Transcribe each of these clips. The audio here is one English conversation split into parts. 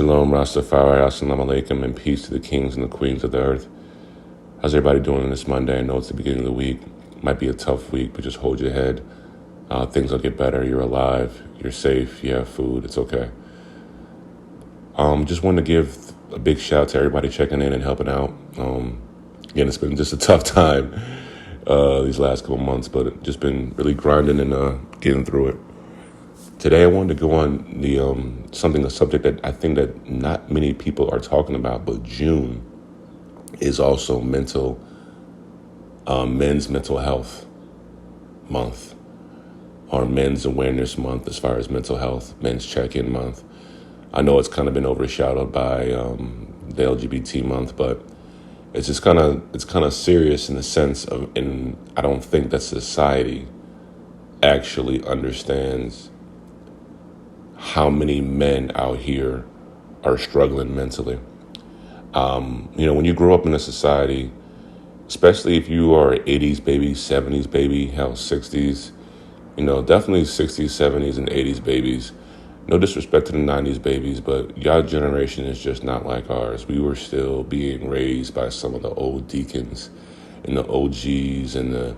Shalom, Rastafari, Assalamu Alaikum, and peace to the kings and the queens of the earth. How's everybody doing this Monday? I know it's the beginning of the week. Might be a tough week, but just hold your head. Things will get better. You're alive. You're safe. You have food. It's okay. Just wanted to give a big shout out to everybody checking in and helping out. Again, it's been just a tough time these last couple months, but it's just been really grinding and getting through it. Today, I wanted to go on a subject that I think that not many people are talking about, but June is also men's mental health month, or men's awareness month as far as mental health, men's check-in month. I know it's kind of been overshadowed by the LGBT month, but it's just kind of serious in the sense of, and I don't think that society actually understands how many men out here are struggling mentally. When you grow up in a society, especially if you are 80s baby, 70s baby, hell, 60s, definitely 60s, 70s, and 80s babies. No disrespect to the 90s babies, but y'all generation is just not like ours. We were still being raised by some of the old deacons and the OGs and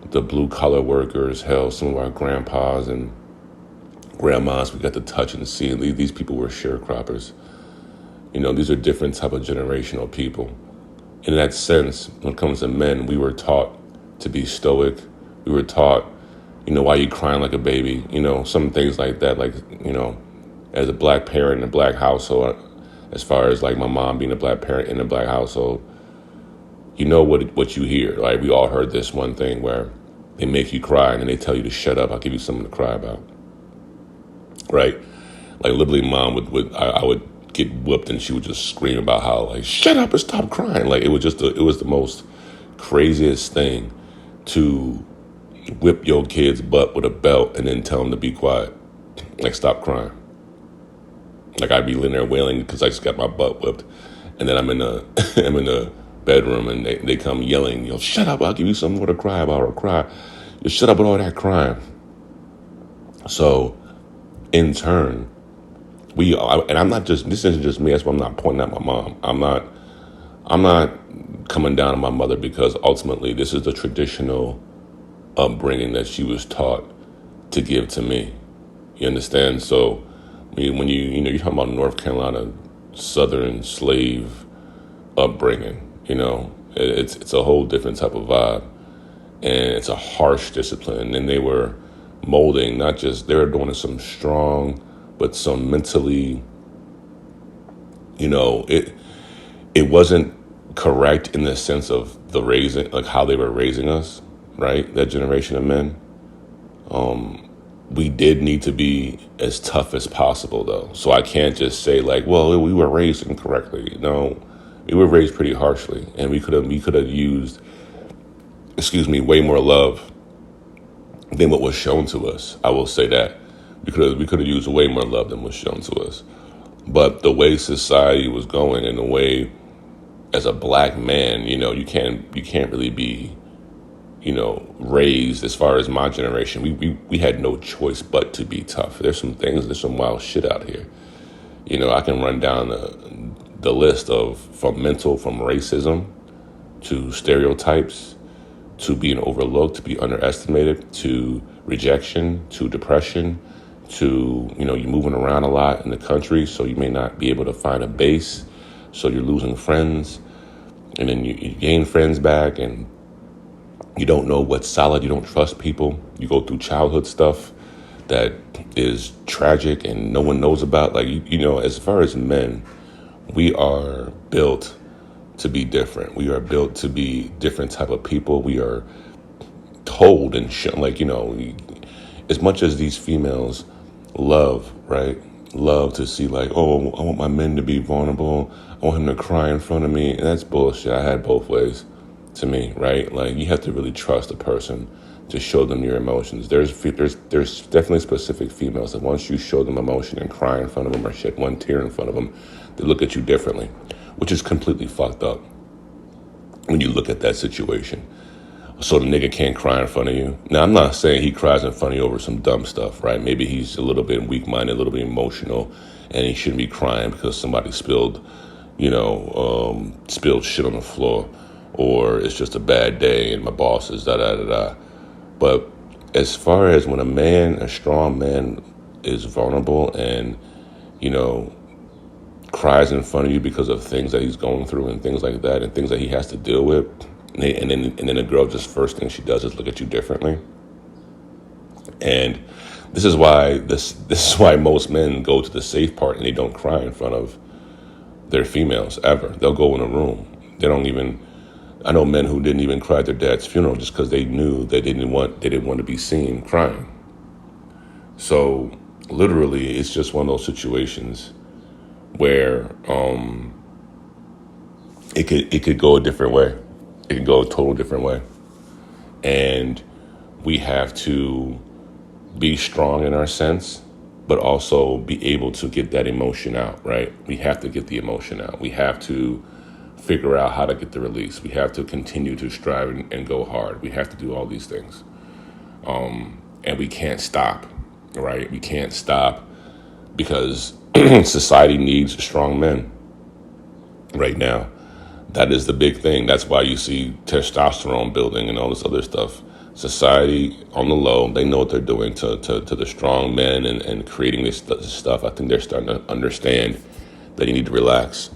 the blue-collar workers, hell, some of our grandpas and grandmas we got to touch and see. These people were sharecroppers. These are different type of generational people. In that sense, when it comes to men, we were taught to be stoic. We were taught, why you crying like a baby? Some things like that. Like, as a black parent in a black household, as far as like my mom being a black parent in a black household, what you hear. Like, we all heard this one thing where they make you cry and then they tell you to shut up. I'll give you something to cry about. Right? Like, literally, mom I would get whooped and she would just scream about how, like, shut up and stop crying. Like, it was the most craziest thing to whip your kid's butt with a belt and then tell them to be quiet. Like, stop crying. Like, I'd be laying there wailing because I just got my butt whipped. And then I'm in the bedroom and they come yelling, shut up, I'll give you something more to cry about, or cry. Just shut up with all that crying. So, in turn, and I'm not just, this isn't just me, that's why I'm not pointing at my mom. I'm not coming down on my mother, because ultimately this is the traditional upbringing that she was taught to give to me. You understand? So when you're talking about North Carolina Southern slave upbringing, it's a whole different type of vibe, and it's a harsh discipline. And they were molding, they were doing some strong, but some mentally, it wasn't correct in the sense of the raising, like how they were raising us, right? That generation of men. We did need to be as tough as possible, though. So I can't just say like, well, we were raised incorrectly. No, we were raised pretty harshly, and we could have used, way more love than what was shown to us. I will say that we could have used way more love than was shown to us. But the way society was going, and the way, as a black man, you can't really be, raised, as far as my generation. We had no choice but to be tough. There's some wild shit out here. I can run down the list from racism to stereotypes, to being overlooked, to be underestimated, to rejection, to depression, to, you're moving around a lot in the country, so you may not be able to find a base, so you're losing friends, and then you gain friends back, and you don't know what's solid, you don't trust people, you go through childhood stuff that is tragic and no one knows about. Like, as far as men, we are built to be different. We are built to be different type of people. We are told and shown, as much as these females love to see, like, oh, I want my men to be vulnerable, I want him to cry in front of me, and that's bullshit. I had both ways to me, right? Like, you have to really trust a person to show them your emotions. There's definitely specific females that once you show them emotion and cry in front of them or shed one tear in front of them, they look at you differently, which is completely fucked up when you look at that situation. So the nigga can't cry in front of you. Now, I'm not saying he cries in front of you over some dumb stuff, right? Maybe he's a little bit weak-minded, a little bit emotional, and he shouldn't be crying because somebody spilled shit on the floor, or it's just a bad day and my boss is da da da da. But as far as when a strong man, is vulnerable and, you know, cries in front of you because of things that he's going through and things like that and things that he has to deal with, and then the girl just first thing she does is look at you differently. And this is why most men go to the safe part and they don't cry in front of their females ever. They'll go in a room. They don't even. I know men who didn't even cry at their dad's funeral just because they knew they didn't want to be seen crying. So literally, it's just one of those situations where it could go a different way. It could go a total different way, and we have to be strong in our sense, but also be able to get that emotion out, right? We have to get the emotion out. We have to figure out how to get the release. We have to continue to strive and go hard. We have to do all these things. And we can't stop, right? We can't stop because society needs strong men right now. That is the big thing. That's why you see testosterone building and all this other stuff. Society on the low, they know what they're doing to the strong men and creating this stuff. I think they're starting to understand that you need to relax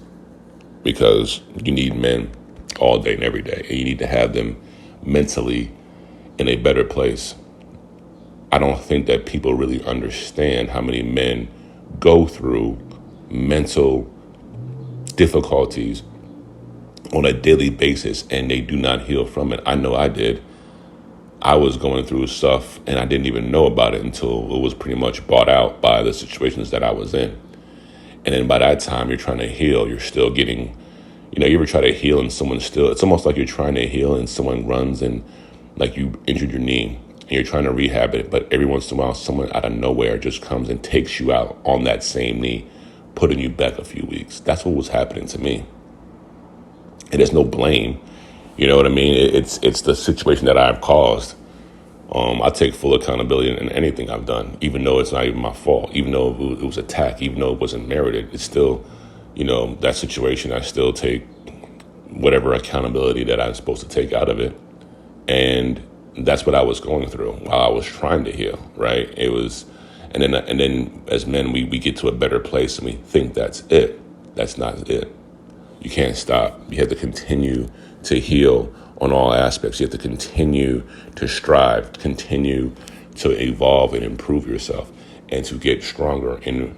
because you need men all day and every day. And you need to have them mentally in a better place. I don't think that people really understand how many men go through mental difficulties on a daily basis and they do not heal from it. I know I did. I was going through stuff and I didn't even know about it until it was pretty much bought out by the situations that I was in. And then by that time you're trying to heal, you're still getting, you ever try to heal and it's almost like you're trying to heal and someone runs and like you injured your knee and you're trying to rehab it. But every once in a while, someone out of nowhere just comes and takes you out on that same knee, putting you back a few weeks. That's what was happening to me. And there's no blame. You know what I mean? It's the situation that I've caused. I take full accountability in anything I've done, even though it's not even my fault, even though it was attack, even though it wasn't merited. It's still, that situation, I still take whatever accountability that I'm supposed to take out of it. And that's what I was going through while I was trying to heal, right? It was, and then as men, we get to a better place and we think that's it. That's not it. You can't stop. You have to continue to heal on all aspects. You have to continue to strive, continue to evolve and improve yourself and to get stronger in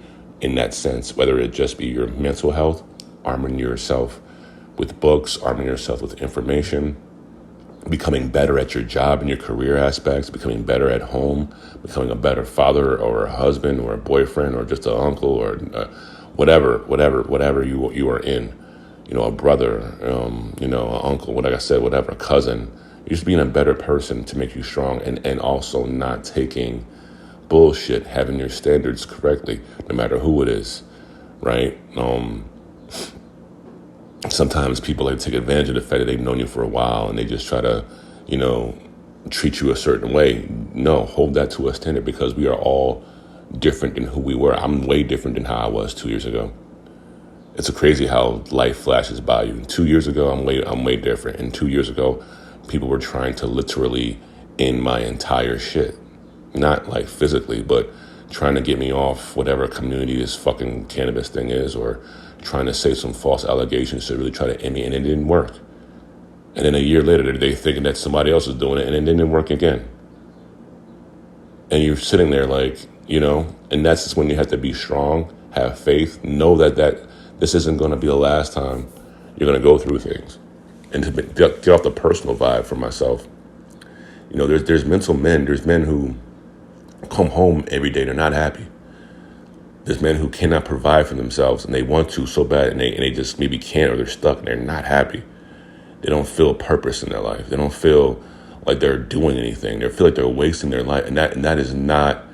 that sense, whether it just be your mental health, arming yourself with books, arming yourself with information, becoming better at your job and your career aspects, becoming better at home, becoming a better father or a husband or a boyfriend or just an uncle or whatever you are in. A brother, an uncle, like I said, whatever, a cousin. You're just being a better person to make you strong and also not taking bullshit, having your standards correctly, no matter who it is, right? Sometimes people like take advantage of the fact that they've known you for a while and they just try to, treat you a certain way. No, hold that to a standard because we are all different than who we were. I'm way different than how I was 2 years ago. It's crazy how life flashes by you. 2 years ago, I'm way different. And 2 years ago, people were trying to literally end my entire shit. Not like physically, but trying to get me off whatever community this fucking cannabis thing is, or trying to say some false allegations to really try to end me, and it didn't work. And then a year later, they thinking that somebody else is doing it, and it didn't work again. And you're sitting there like, and that's just when you have to be strong, have faith, know that this isn't going to be the last time you're going to go through things. And to get off the personal vibe for myself, there's mental men. There's men who come home every day. They're not happy. There's men who cannot provide for themselves and they want to so bad and they just maybe can't, or they're stuck and they're not happy. They don't feel purpose in their life. They don't feel like they're doing anything. They feel like they're wasting their life. And that is not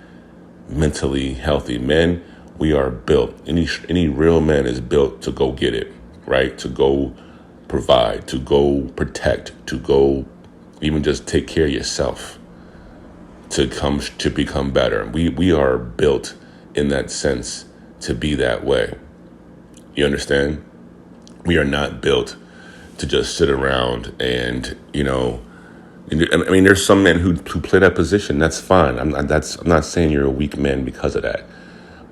mentally healthy. Men, we are built. Any real man is built to go get it, right? To go provide, to go protect, to go even just take care of yourself, to become better. We are built in that sense to be that way. You understand? We are not built to just sit around and, I mean, there's some men who play that position. That's fine. I'm not saying you're a weak man because of that.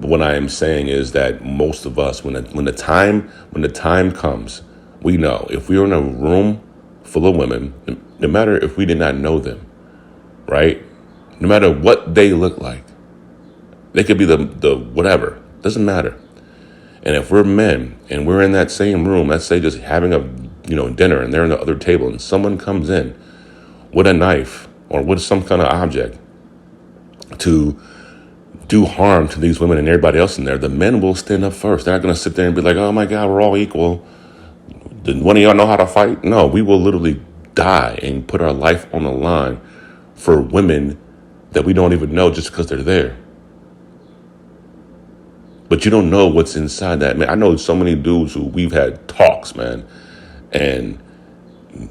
But what I am saying is that most of us, when the time comes, we know if we were in a room full of women, no matter if we did not know them, right? No matter what they look like, they could be the whatever. Doesn't matter. And if we're men and we're in that same room, let's say just having a dinner, and they're on the other table, and someone comes in with a knife or with some kind of object to do harm to these women and everybody else in there, the men will stand up first. They're not going to sit there and be like, oh my God, we're all equal. Did one of y'all know how to fight? No, we will literally die and put our life on the line for women that we don't even know just because they're there. But you don't know what's inside that. Man, I know so many dudes who we've had talks, man, and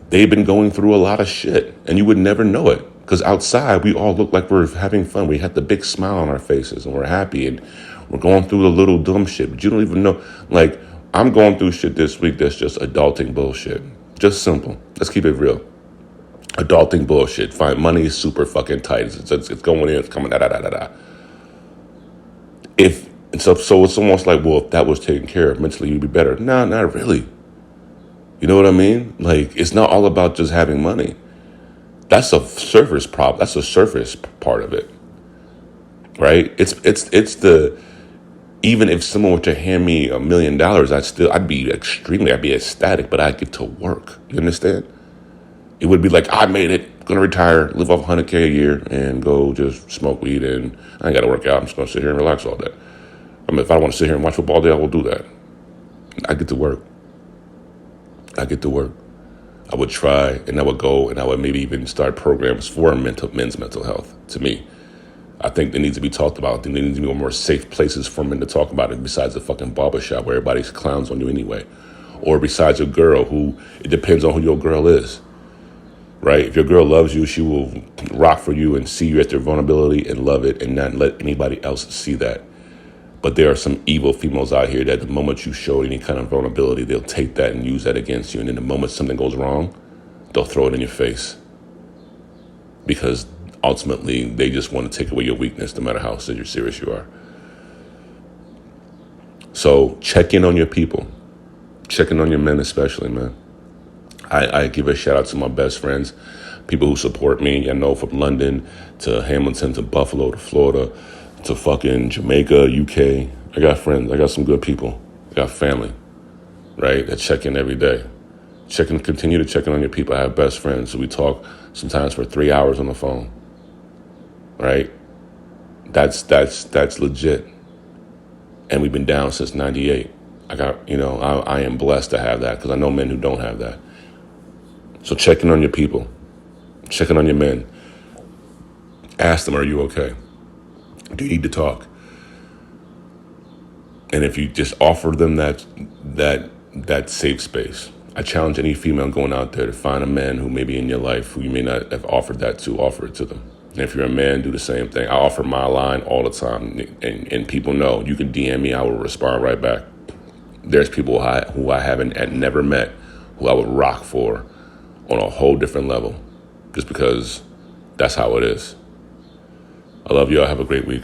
they've been going through a lot of shit, and you would never know it. Because outside, we all look like we're having fun. We have the big smile on our faces, and we're happy, and we're going through the little dumb shit. But you don't even know. Like, I'm going through shit this week that's just adulting bullshit. Just simple. Let's keep it real. Adulting bullshit. Fine, money is super fucking tight. It's going in, it's coming, da-da-da-da-da. So it's almost like, well, if that was taken care of, mentally you'd be better. No, not really. You know what I mean? Like, it's not all about just having money. That's a surface problem. That's a surface part of it, right? It's even if someone were to hand me $1 million, I'd be ecstatic, but I'd get to work. You understand? It would be like, I made it, gonna retire, live off $100K a year, and go just smoke weed, and I ain't gotta work out. I'm just gonna sit here and relax all day. I mean, if I want to sit here and watch football all day, I will do that. I get to work. I would try, and I would go, and I would maybe even start programs for men's mental health. To me, I think they need to be talked about. I think there needs to be more safe places for men to talk about it besides the fucking barbershop where everybody clowns on you anyway. Or besides a girl who, it depends on who your girl is, right? If your girl loves you, she will rock for you and see you at their vulnerability and love it and not let anybody else see that. But there are some evil females out here that the moment you show any kind of vulnerability, they'll take that and use that against you. And then the moment something goes wrong, they'll throw it in your face. Because ultimately, they just want to take away your weakness, no matter how serious you are. So check in on your people. Check in on your men especially, man. I give a shout out to my best friends, people who support me. I know from London to Hamilton to Buffalo to Florida to fucking Jamaica, UK. I got friends. I got some good people. I got family, right, that check in every day. Continue to check in on your people. I have best friends. So we talk sometimes for 3 hours on the phone, right? That's legit. And we've been down since 98. I am blessed to have that because I know men who don't have that. So check in on your people. Check in on your men. Ask them, are you okay? Do you need to talk? And if you just offer them that safe space, I challenge any female going out there to find a man who may be in your life who you may not have offered that to, offer it to them. And if you're a man, do the same thing. I offer my line all the time, and people know you can DM me, I will respond right back. There's people who I haven't never met who I would rock for on a whole different level, just because that's how it is. I love y'all. Have a great week.